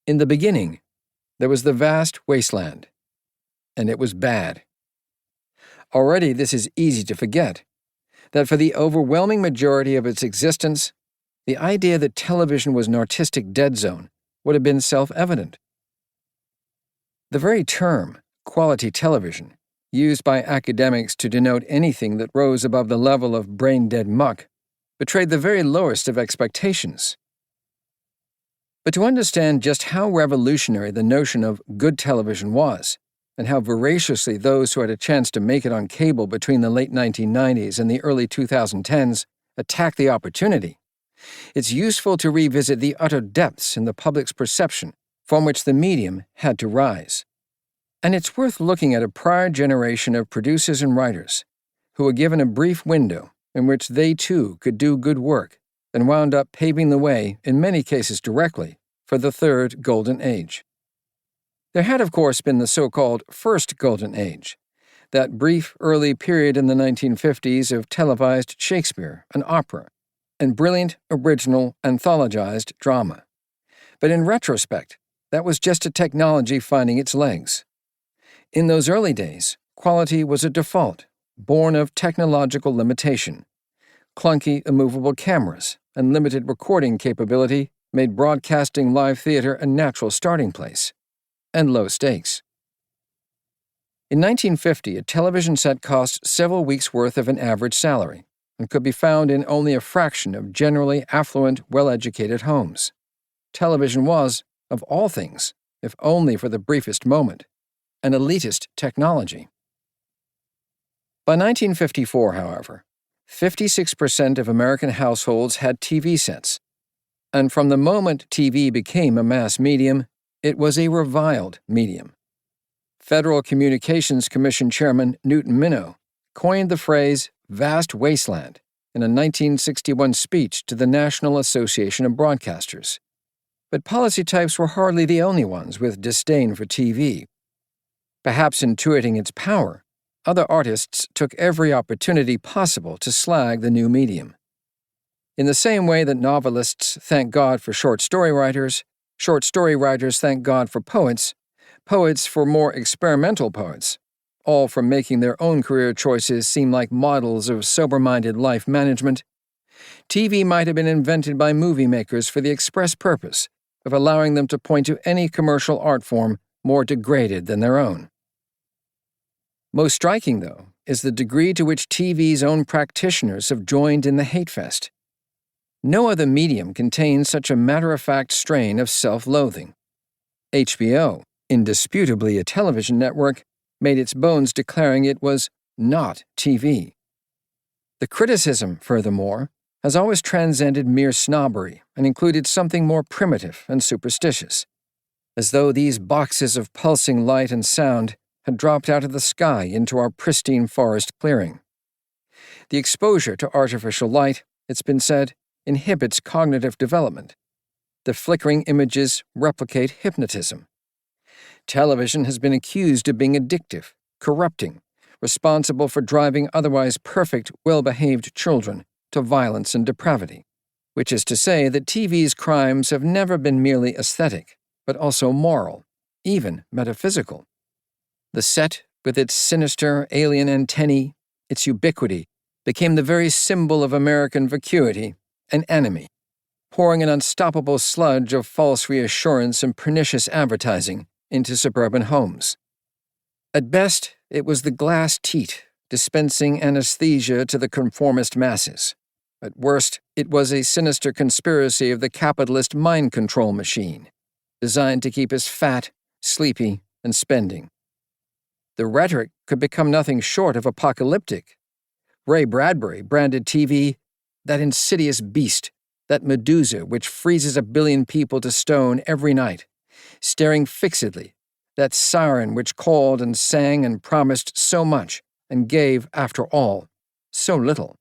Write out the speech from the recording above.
In the beginning, there was the vast wasteland, and it was bad. Already this is easy to forget, that for the overwhelming majority of its existence, the idea that television was an artistic dead zone would have been self-evident. The very term, quality television, used by academics to denote anything that rose above the level of brain-dead muck, betrayed the very lowest of expectations. But to understand just how revolutionary the notion of good television was, and how voraciously those who had a chance to make it on cable between the late 1990s and the early 2010s attacked the opportunity, it's useful to revisit the utter depths in the public's perception from which the medium had to rise. And it's worth looking at a prior generation of producers and writers who were given a brief window in which they too could do good work and wound up paving the way, in many cases directly, for the third Golden Age. There had, of course, been the so-called First Golden Age, that brief early period in the 1950s of televised Shakespeare and opera, and brilliant, original, anthologized drama. But in retrospect, that was just a technology finding its legs. In those early days, quality was a default, born of technological limitation. Clunky, immovable cameras and limited recording capability made broadcasting live theater a natural starting place, and low stakes. In 1950, a television set cost several weeks' worth of an average salary and could be found in only a fraction of generally affluent, well-educated homes. Television was, of all things, if only for the briefest moment, an elitist technology. By 1954, however, 56% of American households had TV sets, and from the moment TV became a mass medium, it was a reviled medium. Federal Communications Commission Chairman Newton Minow coined the phrase vast wasteland in a 1961 speech to the National Association of Broadcasters. But policy types were hardly the only ones with disdain for TV. Perhaps intuiting its power, other artists took every opportunity possible to slag the new medium. In the same way that novelists thank God for short story writers thank God for poets, poets for more experimental poets, all from making their own career choices seem like models of sober-minded life management, TV might have been invented by movie makers for the express purpose of allowing them to point to any commercial art form more degraded than their own. Most striking, though, is the degree to which TV's own practitioners have joined in the hate fest. No other medium contains such a matter-of-fact strain of self-loathing. HBO, indisputably a television network, made its bones declaring it was not TV. The criticism, furthermore, has always transcended mere snobbery and included something more primitive and superstitious, as though these boxes of pulsing light and sound had dropped out of the sky into our pristine forest clearing. The exposure to artificial light, it's been said, inhibits cognitive development. The flickering images replicate hypnotism. Television has been accused of being addictive, corrupting, responsible for driving otherwise perfect, well-behaved children to violence and depravity, which is to say that TV's crimes have never been merely aesthetic, but also moral, even metaphysical. The set, with its sinister, alien antennae, its ubiquity, became the very symbol of American vacuity, an enemy, pouring an unstoppable sludge of false reassurance and pernicious advertising into suburban homes. At best, it was the glass teat dispensing anesthesia to the conformist masses. At worst, it was a sinister conspiracy of the capitalist mind control machine, designed to keep us fat, sleepy, and spending. The rhetoric could become nothing short of apocalyptic. Ray Bradbury branded TV that insidious beast, that Medusa which freezes 1 billion people to stone every night, staring fixedly, that siren which called and sang and promised so much and gave, after all, so little.